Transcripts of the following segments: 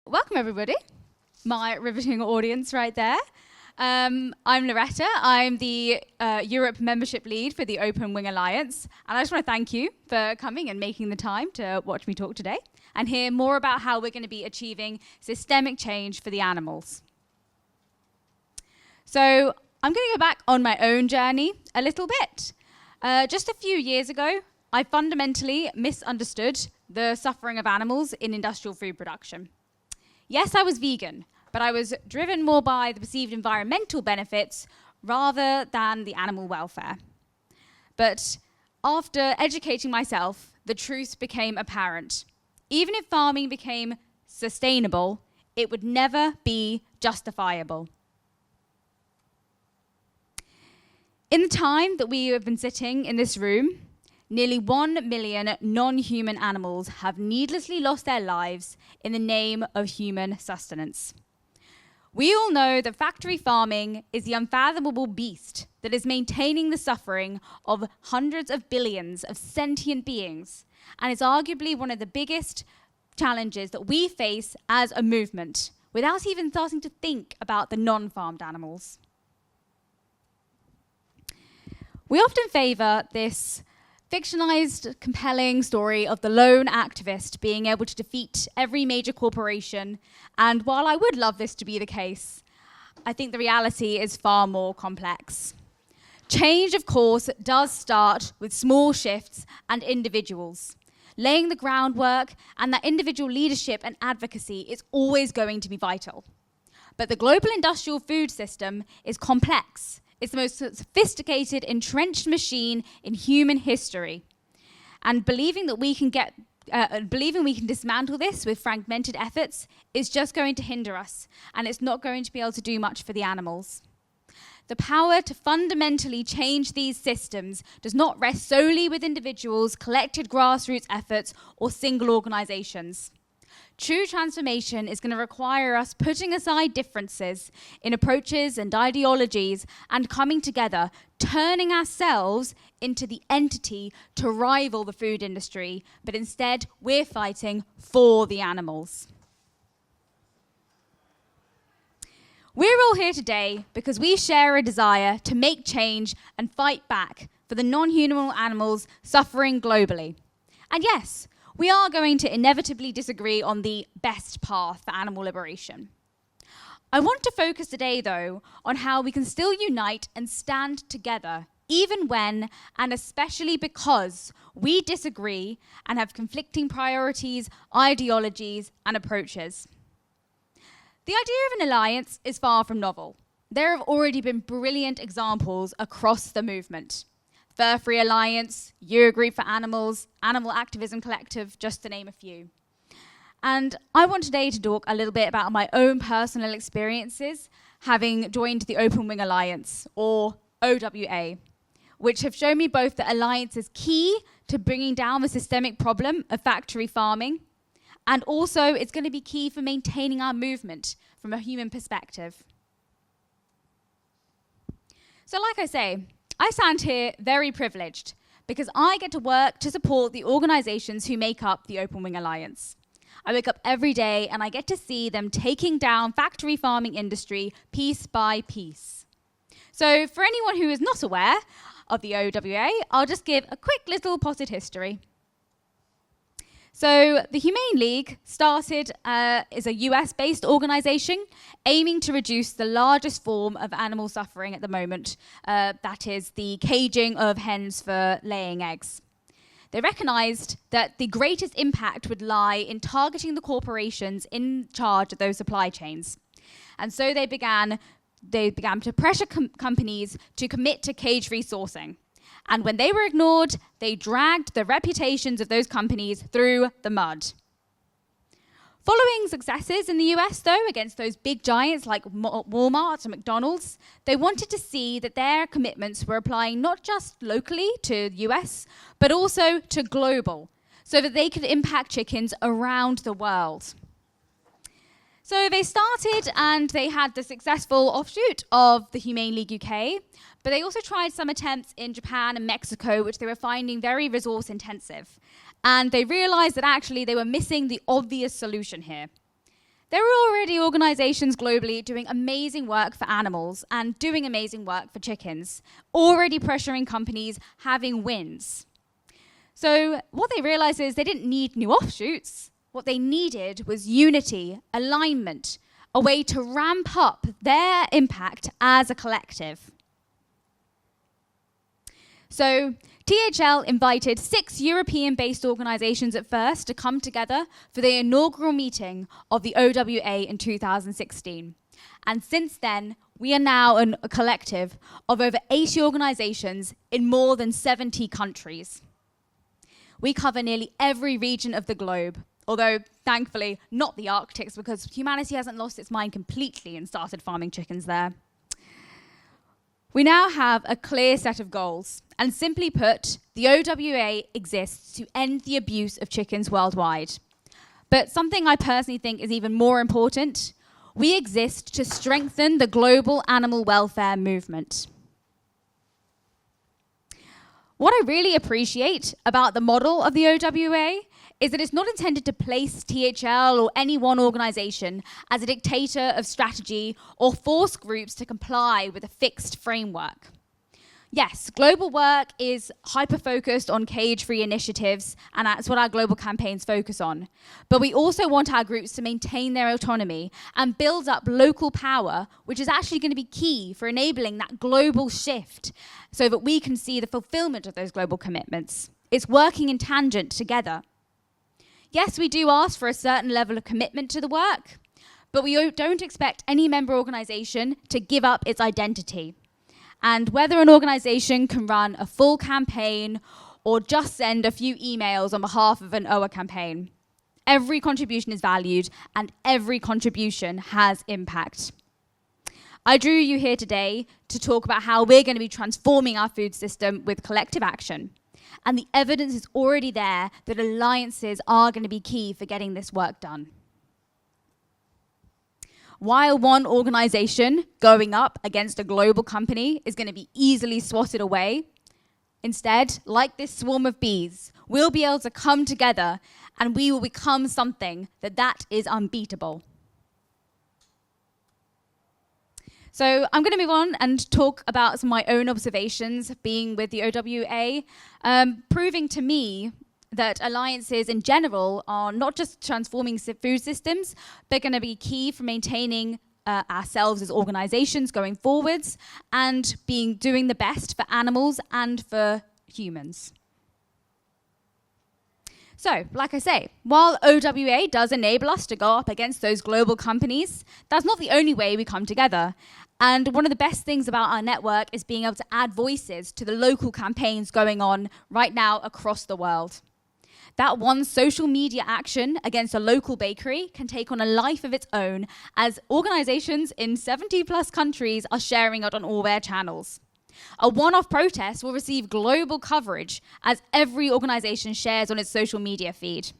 Welcome everybody, my riveting audience right there. I'm Loretta, I'm the Europe membership lead for the Open Wing Alliance, and I just want to thank you for coming and making the time to watch me talk today and hear more about how we're going to be achieving systemic change for the animals. So I'm going to go back on my own journey a little bit. Just a few years ago, I fundamentally misunderstood the suffering of animals in industrial food production. Yes, I was vegan, but I was driven more by the perceived environmental benefits rather than the animal welfare. But after educating myself, the truth became apparent. Even if farming became sustainable, it would never be justifiable. In the time that we have been sitting in this room, nearly 1 million non-human animals have needlessly lost their lives in the name of human sustenance. We all know that factory farming is the unfathomable beast that is maintaining the suffering of hundreds of billions of sentient beings, and is arguably one of the biggest challenges that we face as a movement, without even starting to think about the non-farmed animals. We often favor this fictionalized, compelling story of the lone activist being able to defeat every major corporation. And while I would love this to be the case, I think the reality is far more complex. Change, of course, does start with small shifts and individuals. Laying the groundwork and that individual leadership and advocacy is always going to be vital. But the global industrial food system is complex. It's the most sophisticated, entrenched machine in human history. And believing we can dismantle this with fragmented efforts is just going to hinder us, and it's not going to be able to do much for the animals. The power to fundamentally change these systems does not rest solely with individuals, collected grassroots efforts, or single organizations. True transformation is going to require us putting aside differences in approaches and ideologies and coming together, turning ourselves into the entity to rival the food industry, but instead we're fighting for the animals. We're all here today because we share a desire to make change and fight back for the non-human animals suffering globally. And yes, we are going to inevitably disagree on the best path for animal liberation. I want to focus today, though, on how we can still unite and stand together, even when, and especially because, we disagree and have conflicting priorities, ideologies, and approaches. The idea of an alliance is far from novel. There have already been brilliant examples across the movement. Fur-Free Alliance, Eurogroup for Animals, Animal Activism Collective, just to name a few. And I want today to talk a little bit about my own personal experiences having joined the Open Wing Alliance, or OWA, which have shown me both that alliance is key to bringing down the systemic problem of factory farming, and also it's going to be key for maintaining our movement from a human perspective. So like I say, I stand here very privileged because I get to work to support the organizations who make up the Open Wing Alliance. I wake up every day and I get to see them taking down factory farming industry piece by piece. So for anyone who is not aware of the OWA, I'll just give a quick little potted history. So the Humane League started as a US-based organization aiming to reduce the largest form of animal suffering at the moment, that is the caging of hens for laying eggs. They recognized that the greatest impact would lie in targeting the corporations in charge of those supply chains. And so they began to pressure companies to commit to cage-free sourcing. And when they were ignored, they dragged the reputations of those companies through the mud. Following successes in the US, though, against those big giants like Walmart and McDonald's, they wanted to see that their commitments were applying not just locally to the US, but also to global, so that they could impact chickens around the world. So they started and they had the successful offshoot of the Humane League UK, but they also tried some attempts in Japan and Mexico, which they were finding very resource intensive. And they realized that actually they were missing the obvious solution here. There are already organizations globally doing amazing work for animals and doing amazing work for chickens, already pressuring companies having wins. So what they realized is they didn't need new offshoots. What they needed was unity, alignment, a way to ramp up their impact as a collective. So THL invited 6 European-based organizations at first to come together for the inaugural meeting of the OWA in 2016. And since then, we are now a collective of over 80 organizations in more than 70 countries. We cover nearly every region of the globe, although thankfully not the Arctic, because humanity hasn't lost its mind completely and started farming chickens there. We now have a clear set of goals, and simply put, the OWA exists to end the abuse of chickens worldwide. But something I personally think is even more important, we exist to strengthen the global animal welfare movement. What I really appreciate about the model of the OWA is that it's not intended to place THL or any one organization as a dictator of strategy or force groups to comply with a fixed framework. Yes, global work is hyper-focused on cage-free initiatives, and that's what our global campaigns focus on. But we also want our groups to maintain their autonomy and build up local power, which is actually going to be key for enabling that global shift so that we can see the fulfillment of those global commitments. It's working in tangent together. Yes, we do ask for a certain level of commitment to the work, but we don't expect any member organization to give up its identity. And whether an organization can run a full campaign or just send a few emails on behalf of an OWA campaign, every contribution is valued and every contribution has impact. I drew you here today to talk about how we're going to be transforming our food system with collective action. And the evidence is already there that alliances are going to be key for getting this work done. While one organization going up against a global company is going to be easily swatted away, instead, like this swarm of bees, we'll be able to come together and we will become something that is unbeatable. So I'm going to move on and talk about some of my own observations being with the OWA, proving to me that alliances in general are not just transforming food systems, they're going to be key for maintaining ourselves as organizations going forwards and doing the best for animals and for humans. So, like I say, while OWA does enable us to go up against those global companies, that's not the only way we come together. And one of the best things about our network is being able to add voices to the local campaigns going on right now across the world. That one social media action against a local bakery can take on a life of its own as organizations in 70+ countries are sharing it on all their channels. A one-off protest will receive global coverage as every organization shares on its social media feed.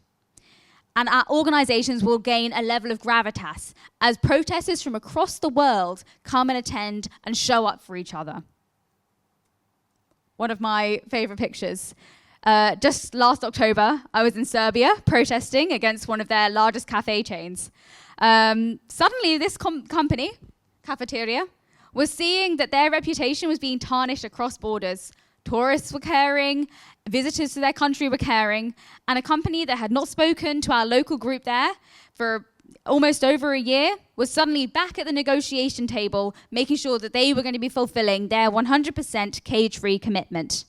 And our organizations will gain a level of gravitas as protesters from across the world come and attend and show up for each other. One of my favorite pictures. Just last October, I was in Serbia protesting against one of their largest cafe chains. Suddenly, this company, cafeteria, was seeing that their reputation was being tarnished across borders. Tourists were caring, visitors to their country were caring, and a company that had not spoken to our local group there for almost over a year was suddenly back at the negotiation table, making sure that they were going to be fulfilling their 100% cage-free commitment.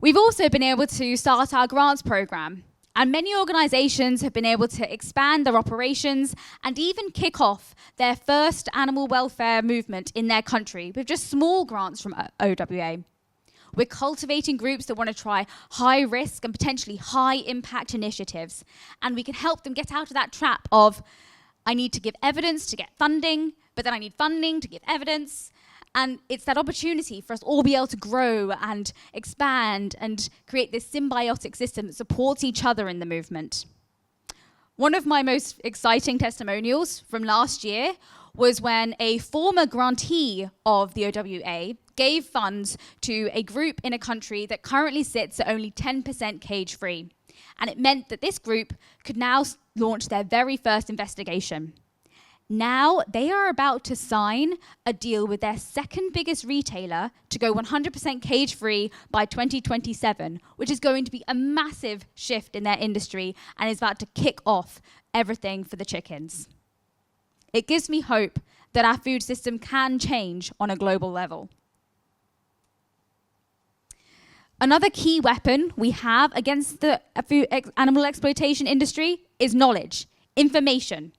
We've also been able to start our grants program, and many organizations have been able to expand their operations and even kick off their first animal welfare movement in their country with just small grants from OWA. We're cultivating groups that want to try high risk and potentially high impact initiatives, and we can help them get out of that trap of, I need to give evidence to get funding, but then I need funding to give evidence. And it's that opportunity for us all be able to grow and expand and create this symbiotic system that supports each other in the movement. One of my most exciting testimonials from last year was when a former grantee of the OWA gave funds to a group in a country that currently sits at only 10% cage-free. And it meant that this group could now launch their very first investigation. Now they are about to sign a deal with their second biggest retailer to go 100% cage-free by 2027, which is going to be a massive shift in their industry and is about to kick off everything for the chickens. It gives me hope that our food system can change on a global level. Another key weapon we have against the animal exploitation industry is knowledge, information.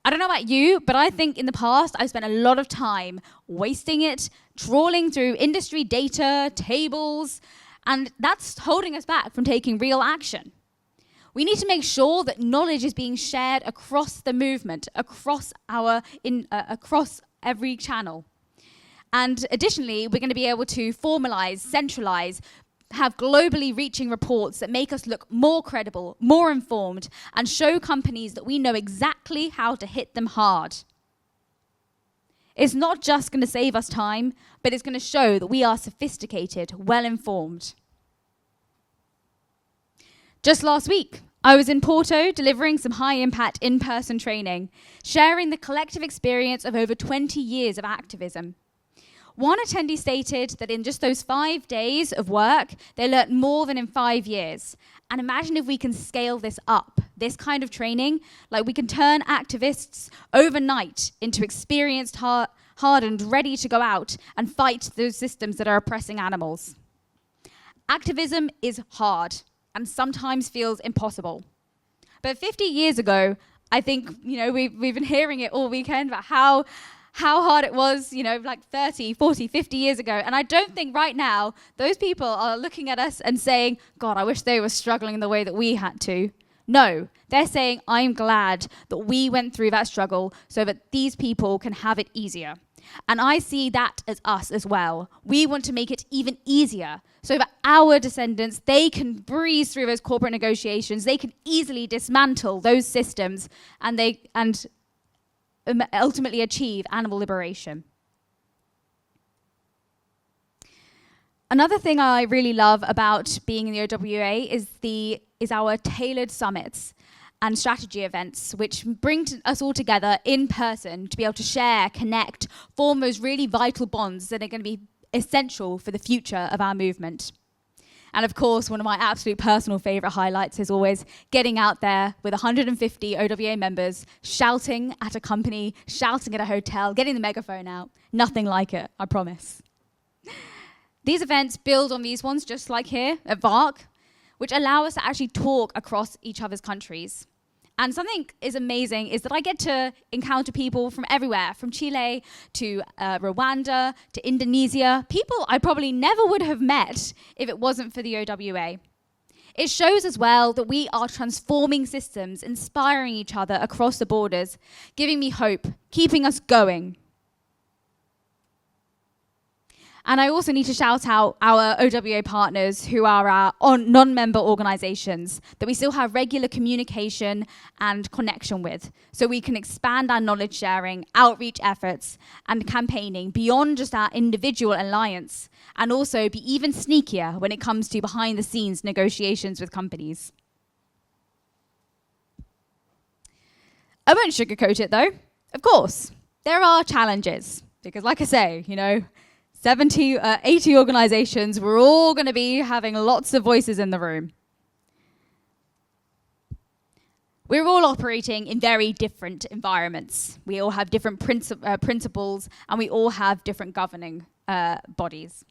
I don't know about you, but I think in the past I've spent a lot of time wasting it, trawling through industry data, tables, and that's holding us back from taking real action. We need to make sure that knowledge is being shared across the movement, across every channel. And additionally, we're going to be able to formalize, centralize, have globally reaching reports that make us look more credible, more informed, and show companies that we know exactly how to hit them hard. It's not just going to save us time, but it's going to show that we are sophisticated, well-informed. Just last week, I was in Porto delivering some high-impact in-person training, sharing the collective experience of over 20 years of activism. One attendee stated that in just those 5 days of work, they learnt more than in 5 years. And imagine if we can scale this up, this kind of training, like we can turn activists overnight into experienced, hardened, ready to go out and fight those systems that are oppressing animals. Activism is hard and sometimes feels impossible. But 50 years ago, I think, we've been hearing it all weekend about how hard it was, like 30, 40, 50 years ago. And I don't think right now those people are looking at us and saying, God, I wish they were struggling the way that we had to. No, they're saying, I'm glad that we went through that struggle so that these people can have it easier. And I see that as us as well. We want to make it even easier so that our descendants, they can breeze through those corporate negotiations. They can easily dismantle those systems and ultimately achieve animal liberation. Another thing I really love about being in the OWA is our tailored summits and strategy events, which bring us all together in person to be able to share, connect, form those really vital bonds that are going to be essential for the future of our movement. And of course, one of my absolute personal favorite highlights is always getting out there with 150 OWA members, shouting at a company, shouting at a hotel, getting the megaphone out. Nothing like it, I promise. These events build on these ones, just like here at VARC, which allow us to actually talk across each other's countries. And something is amazing is that I get to encounter people from everywhere, from Chile to Rwanda to Indonesia, people I probably never would have met if it wasn't for the OWA. It shows as well that we are transforming systems, inspiring each other across the borders, giving me hope, keeping us going. And I also need to shout out our OWA partners who are our non-member organizations that we still have regular communication and connection with, so we can expand our knowledge sharing, outreach efforts, and campaigning beyond just our individual alliance, and also be even sneakier when it comes to behind-the-scenes negotiations with companies. I won't sugarcoat it though. Of course, there are challenges, because like I say, 80 organizations, we're all going to be having lots of voices in the room. We're all operating in very different environments. We all have different principles, and we all have different governing bodies.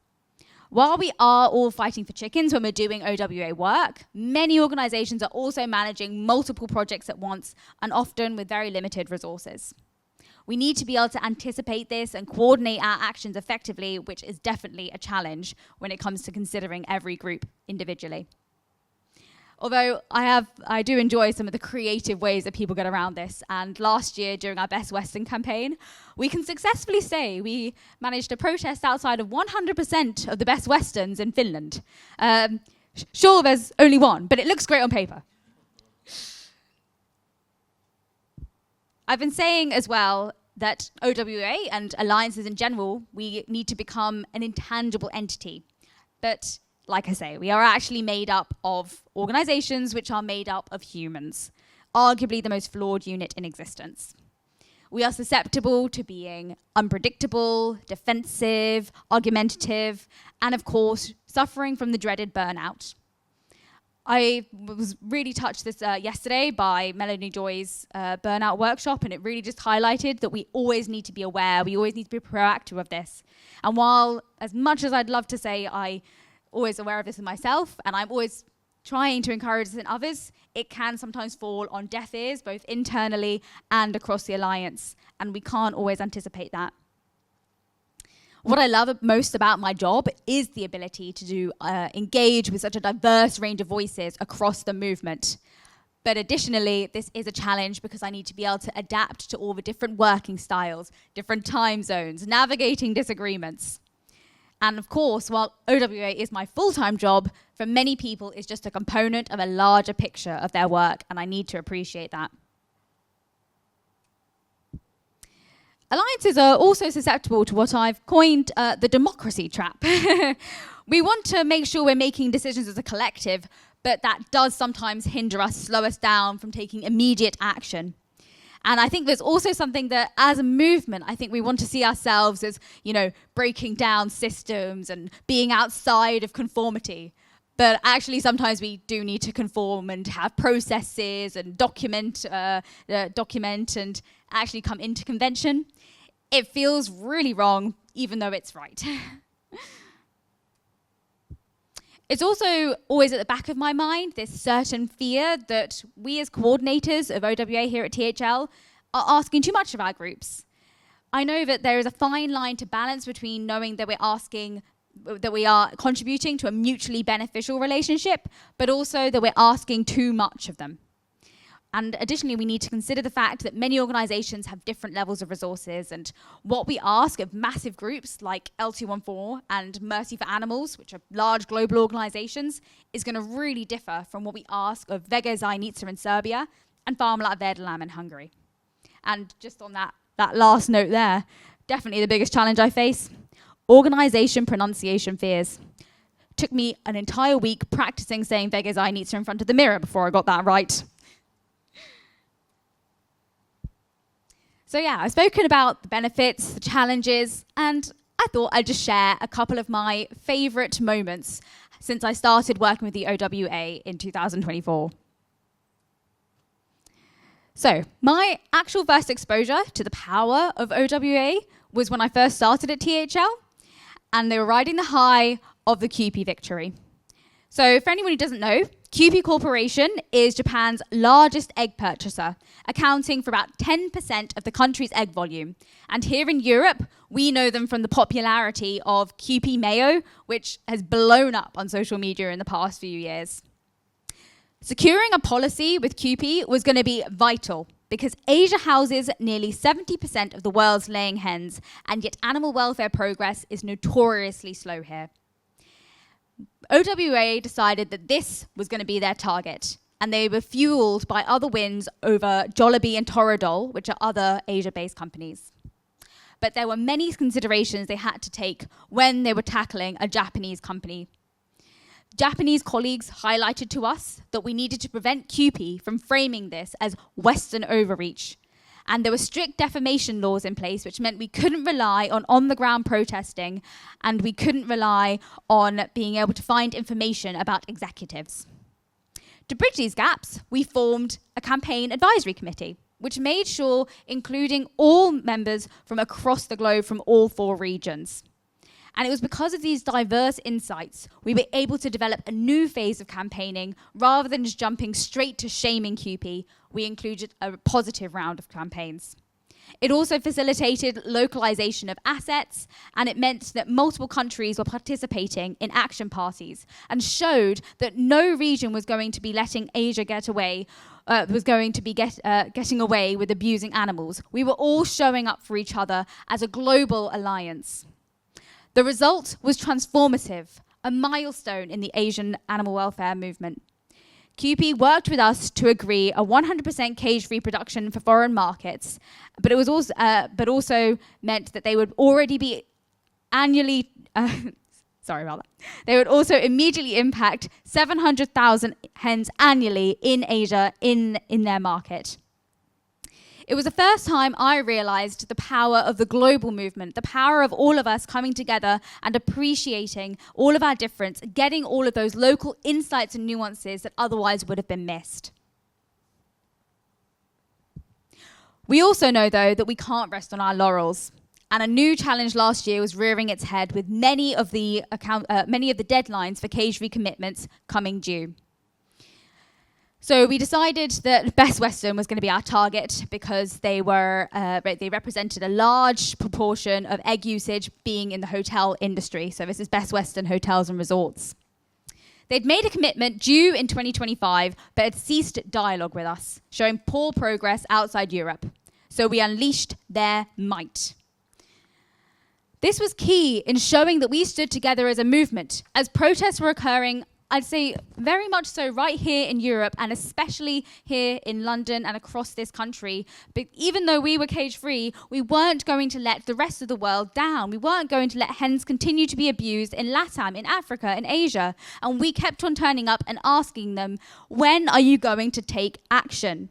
While we are all fighting for chickens when we're doing OWA work, many organizations are also managing multiple projects at once, and often with very limited resources. We need to be able to anticipate this and coordinate our actions effectively, which is definitely a challenge when it comes to considering every group individually. Although I do enjoy some of the creative ways that people get around this. And last year, during our Best Western campaign, we can successfully say we managed to protest outside of 100% of the Best Westerns in Finland. Sure, there's only one, but it looks great on paper. I've been saying as well that OWA and alliances in general, we need to become an intangible entity. But like I say, we are actually made up of organizations which are made up of humans, arguably the most flawed unit in existence. We are susceptible to being unpredictable, defensive, argumentative, and of course, suffering from the dreaded burnout. I was really touched this yesterday by Melanie Joy's burnout workshop, and it really just highlighted that we always need to be aware, we always need to be proactive of this. And while, as much as I'd love to say I'm always aware of this in myself, and I'm always trying to encourage this in others, it can sometimes fall on deaf ears, both internally and across the alliance, and we can't always anticipate that. What I love most about my job is the ability to engage with such a diverse range of voices across the movement. But additionally, this is a challenge because I need to be able to adapt to all the different working styles, different time zones, navigating disagreements. And of course, while OWA is my full-time job, for many people it's just a component of a larger picture of their work, and I need to appreciate that. Alliances are also susceptible to what I've coined the democracy trap. We want to make sure we're making decisions as a collective, but that does sometimes hinder us, slow us down from taking immediate action. And I think there's also something that, as a movement, I think we want to see ourselves as, breaking down systems and being outside of conformity. But actually, sometimes we do need to conform and have processes and document and actually come into convention. It feels really wrong, even though it's right. It's also always at the back of my mind, this certain fear that we as coordinators of OWA here at THL are asking too much of our groups. I know that there is a fine line to balance between knowing that we are contributing to a mutually beneficial relationship, but also that we're asking too much of them. And additionally, we need to consider the fact that many organizations have different levels of resources, and what we ask of massive groups like L214 and Mercy for Animals, which are large global organizations, is going to really differ from what we ask of Vega Zajednica in Serbia and Farmlat Verdelam in Hungary. And just on that last note there, definitely the biggest challenge I face, organization pronunciation fears. Took me an entire week practicing saying Vega Zajednica in front of the mirror before I got that right. So yeah, I've spoken about the benefits, the challenges, and I thought I'd just share a couple of my favorite moments since I started working with the OWA in 2024. So my actual first exposure to the power of OWA was when I first started at THL, and they were riding the high of the Kewpie victory. So for anyone who doesn't know, Kewpie Corporation is Japan's largest egg purchaser, accounting for about 10% of the country's egg volume. And here in Europe, we know them from the popularity of Kewpie Mayo, which has blown up on social media in the past few years. Securing a policy with Kewpie was going to be vital because Asia houses nearly 70% of the world's laying hens, and yet animal welfare progress is notoriously slow here. OWA decided that this was going to be their target, and they were fueled by other wins over Jollibee and Toradol, which are other Asia-based companies. But there were many considerations they had to take when they were tackling a Japanese company. Japanese colleagues highlighted to us that we needed to prevent Kewpie from framing this as Western overreach. And there were strict defamation laws in place, which meant we couldn't rely on the ground protesting, and we couldn't rely on being able to find information about executives. To bridge these gaps, we formed a campaign advisory committee, which made sure including all members from across the globe from all 4 regions. And it was because of these diverse insights, we were able to develop a new phase of campaigning. Rather than just jumping straight to shaming Kewpie, we included a positive round of campaigns. It also facilitated localization of assets, and it meant that multiple countries were participating in action parties and showed that no region was going to be letting Asia getting away with abusing animals. We were all showing up for each other as a global alliance. The result was transformative, a milestone in the Asian animal welfare movement. Kewpie worked with us to agree a 100% cage-free production for foreign markets, but it was also meant that they would already be annually Sorry about that. They would also immediately impact 700,000 hens annually in Asia in their market. It was the first time I realized the power of the global movement, the power of all of us coming together and appreciating all of our difference, getting all of those local insights and nuances that otherwise would have been missed. We also know, though, that we can't rest on our laurels. And a new challenge last year was rearing its head with many of the deadlines for cage-free commitments coming due. So we decided that Best Western was going to be our target because they represented a large proportion of egg usage being in the hotel industry. So this is Best Western Hotels and Resorts. They'd made a commitment due in 2025, but had ceased dialogue with us, showing poor progress outside Europe. So we unleashed their might. This was key in showing that we stood together as a movement. As protests were occurring, I'd say very much so right here in Europe, and especially here in London and across this country. But even though we were cage-free, we weren't going to let the rest of the world down. We weren't going to let hens continue to be abused in LATAM, in Africa, in Asia. And we kept on turning up and asking them, when are you going to take action?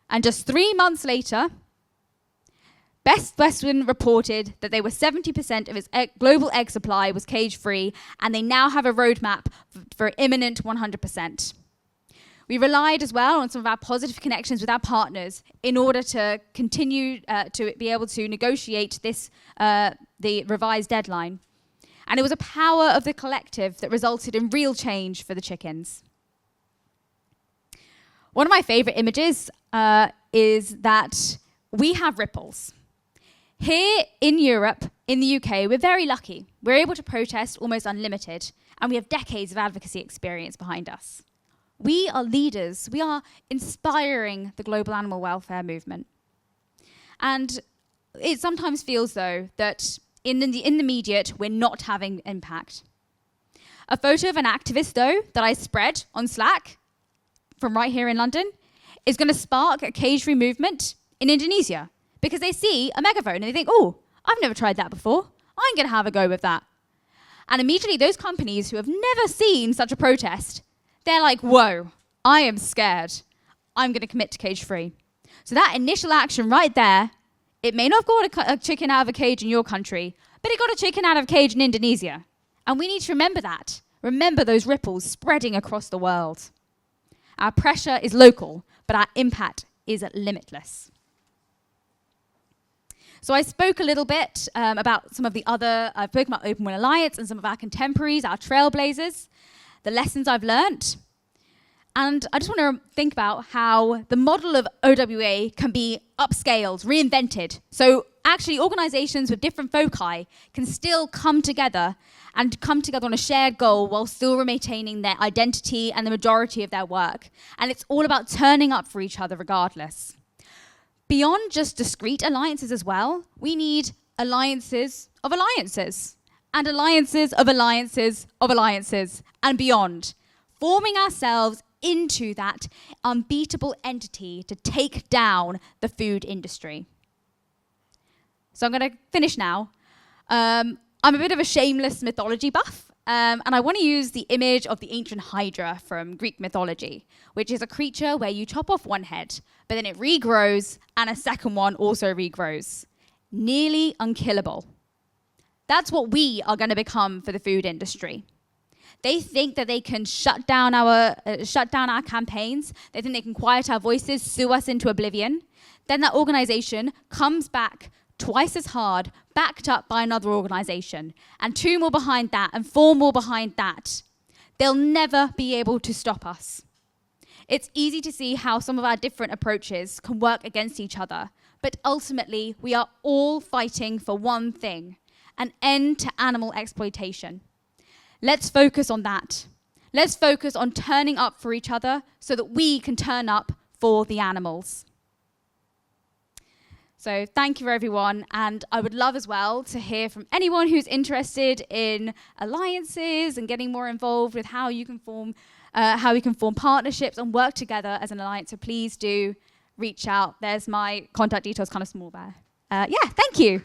And just 3 months later, Best Western reported that they were 70% of its global egg supply was cage-free, and they now have a roadmap for imminent 100%. We relied as well on some of our positive connections with our partners in order to continue to be able to negotiate this, the revised deadline. And it was a power of the collective that resulted in real change for the chickens. One of my favorite images is that we have ripples. Here in Europe, in the UK, we're very lucky. We're able to protest almost unlimited, and we have decades of advocacy experience behind us. We are leaders. We are inspiring the global animal welfare movement. And it sometimes feels, though, that in the immediate, we're not having impact. A photo of an activist, though, that I spread on Slack from right here in London is going to spark a cage-free movement in Indonesia. Because they see a megaphone and they think, oh, I've never tried that before. I'm going to have a go with that. And immediately those companies who have never seen such a protest, they're like, whoa, I am scared. I'm going to commit to cage-free. So that initial action right there, it may not have got a chicken out of a cage in your country, but it got a chicken out of a cage in Indonesia. And we need to remember that. Remember those ripples spreading across the world. Our pressure is local, but our impact is limitless. So I spoke a little bit about some of the other, I've spoken about Open Win Alliance and some of our contemporaries, our trailblazers, the lessons I've learnt. And I just want to think about how the model of OWA can be upscaled, reinvented. So actually organizations with different foci can still come together on a shared goal while still maintaining their identity and the majority of their work. And it's all about turning up for each other regardless. Beyond just discrete alliances as well, we need alliances of alliances, and alliances of alliances of alliances, and beyond, forming ourselves into that unbeatable entity to take down the food industry. So I'm going to finish now. I'm a bit of a shameless mythology buff. And I want to use the image of the ancient Hydra from Greek mythology, which is a creature where you chop off one head, but then it regrows, and a second one also regrows. Nearly unkillable. That's what we are going to become for the food industry. They think that they can shut down our campaigns. They think they can quiet our voices, sue us into oblivion. Then that organization comes back twice as hard, backed up by another organization, and 2 more behind that, and 4 more behind that. They'll never be able to stop us. It's easy to see how some of our different approaches can work against each other, but ultimately we are all fighting for one thing: an end to animal exploitation. Let's focus on that. Let's focus on turning up for each other so that we can turn up for the animals. So thank you, everyone. And I would love as well to hear from anyone who's interested in alliances and getting more involved with how we can form partnerships and work together as an alliance. So please do reach out. There's my contact details kind of small there. Yeah, thank you.